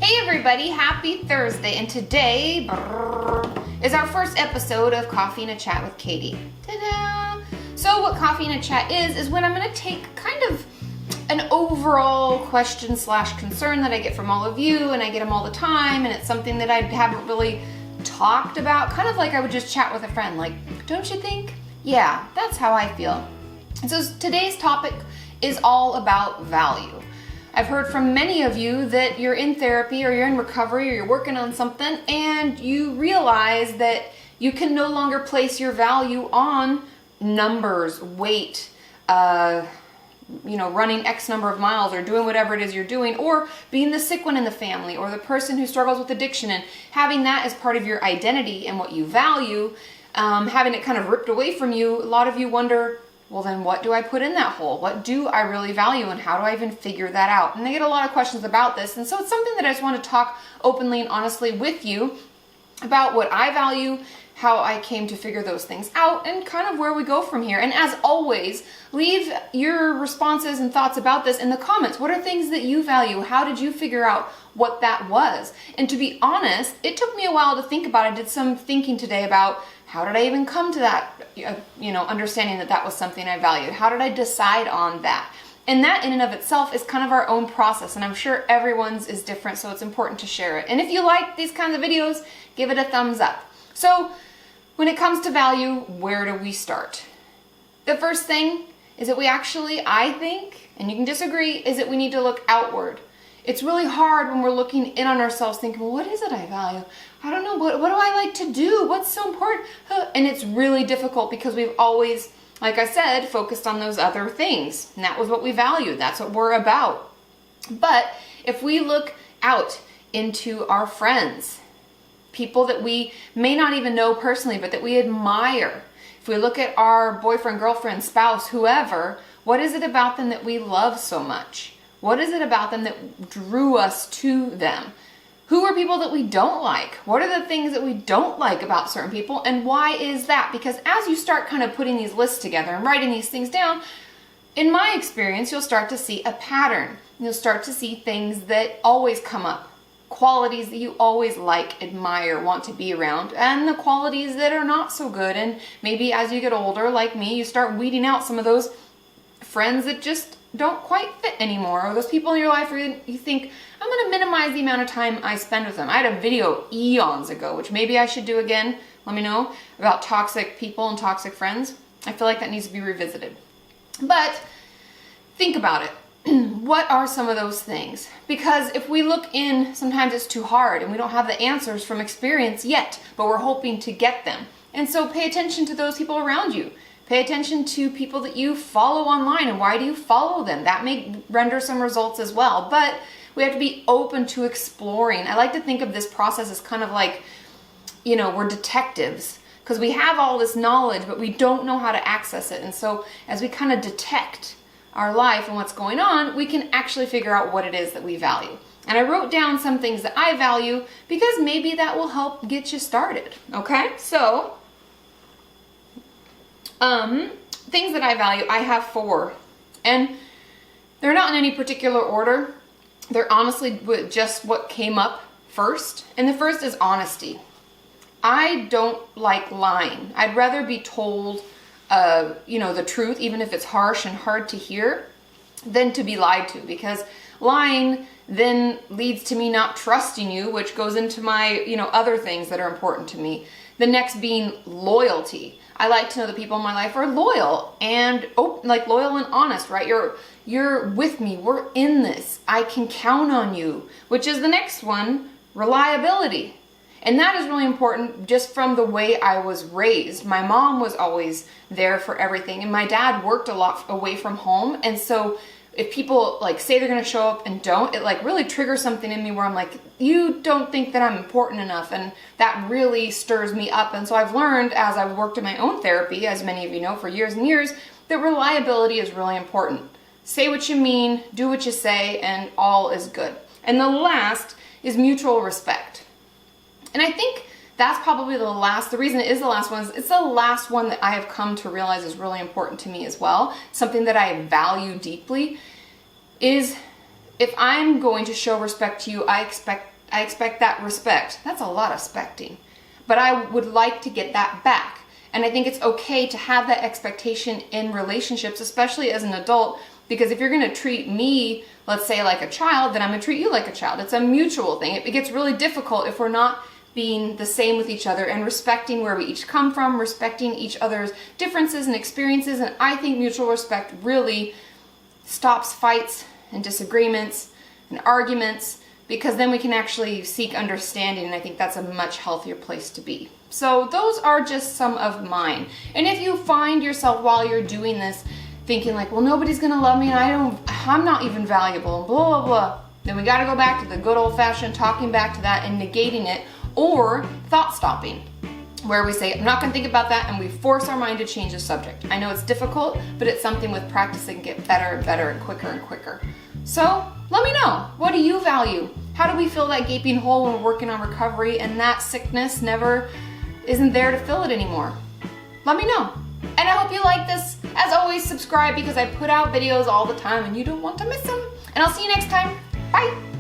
Hey everybody, happy Thursday, and today is our first episode of Coffee and a Chat with Katie. Ta-da! So what Coffee and a Chat is when I'm going to take kind of an overall question / concern that I get from all of you, and I get them all the time, and it's something that I haven't really talked about, kind of like I would just chat with a friend, like, don't you think? Yeah, that's how I feel. And so today's topic is all about value. I've heard from many of you that you're in therapy or you're in recovery or you're working on something and you realize that you can no longer place your value on numbers, weight, running X number of miles or doing whatever it is you're doing, or being the sick one in the family or the person who struggles with addiction, and having that as part of your identity and what you value, having it kind of ripped away from you. A lot of you wonder, well, then what do I put in that hole? What do I really value, and how do I even figure that out? And I get a lot of questions about this, and so it's something that I just want to talk openly and honestly with you about what I value, how I came to figure those things out, and kind of where we go from here. And as always, leave your responses and thoughts about this in the comments. What are things that you value? How did you figure out what that was? And to be honest, it took me a while to think about it. I did some thinking today about how did I even come to that, understanding that that was something I valued. How did I decide on that? And that in and of itself is kind of our own process, and I'm sure everyone's is different, so it's important to share it. And if you like these kinds of videos, give it a thumbs up. So when it comes to value, where do we start? The first thing is that we actually, I think, and you can disagree, is that we need to look outward. It's really hard when we're looking in on ourselves thinking, well, what is it I value? I don't know, what do I like to do? What's so important? And it's really difficult because we've always, like I said, focused on those other things. And that was what we valued. That's what we're about. But if we look out into our friends, people that we may not even know personally, but that we admire, if we look at our boyfriend, girlfriend, spouse, whoever, what is it about them that we love so much? What is it about them that drew us to them? Who are people that we don't like? What are the things that we don't like about certain people, and why is that? Because as you start kind of putting these lists together and writing these things down, in my experience, you'll start to see a pattern. You'll start to see things that always come up, qualities that you always like, admire, want to be around, and the qualities that are not so good. And maybe as you get older, like me, you start weeding out some of those friends that just don't quite fit anymore, or those people in your life where you think, I'm going to minimize the amount of time I spend with them. I had a video eons ago, which maybe I should do again, let me know, about toxic people and toxic friends. I feel like that needs to be revisited. But think about it. What are some of those things? Because if we look in, sometimes it's too hard and we don't have the answers from experience yet, but we're hoping to get them. And so pay attention to those people around you. Pay attention to people that you follow online, and why do you follow them? That may render some results as well, but we have to be open to exploring. I like to think of this process as kind of like, we're detectives, because we have all this knowledge, but we don't know how to access it. And so as we kind of detect our life and what's going on, we can actually figure out what it is that we value. And I wrote down some things that I value because maybe that will help get you started. Okay, so things that I value, I have 4, and they're not in any particular order. They're honestly just what came up first. And the first is honesty. I don't like lying. I'd rather be told the truth, even if it's harsh and hard to hear, than to be lied to, because lying then leads to me not trusting you, which goes into my, other things that are important to me. The next being loyalty. I like to know the people in my life are loyal and loyal and honest, right? You're with me. We're in this. I can count on you, which is the next one, reliability. And that is really important just from the way I was raised. My mom was always there for everything, and my dad worked a lot away from home. And so if people say they're going to show up and don't, it really triggers something in me where I'm like, you don't think that I'm important enough, and that really stirs me up. And so I've learned, as I've worked in my own therapy, as many of you know, for years and years, that reliability is really important. Say what you mean, do what you say, and all is good. And the last is mutual respect. And I think that's probably the reason it is the last one is it's the last one that I have come to realize is really important to me as well. Something that I value deeply is if I'm going to show respect to you, I expect I expect that respect. That's a lot of specting. But I would like to get that back. And I think it's okay to have that expectation in relationships, especially as an adult, because if you're going to treat me, let's say, like a child, then I'm going to treat you like a child. It's a mutual thing. It gets really difficult if we're not being the same with each other and respecting where we each come from, respecting each other's differences and experiences. And I think mutual respect really stops fights and disagreements and arguments, because then we can actually seek understanding, and I think that's a much healthier place to be. So those are just some of mine. And if you find yourself while you're doing this thinking like, well, nobody's gonna love me and I'm not even valuable, and blah, blah, blah, then we gotta go back to the good old fashioned talking back to that and negating it, or thought stopping, where we say, I'm not gonna think about that, and we force our mind to change the subject. I know it's difficult, but it's something with practice that can get better and better and quicker. So let me know, what do you value? How do we fill that gaping hole when we're working on recovery and that sickness never isn't there to fill it anymore? Let me know. And I hope you like this. As always, subscribe, because I put out videos all the time and you don't want to miss them. And I'll see you next time. Bye.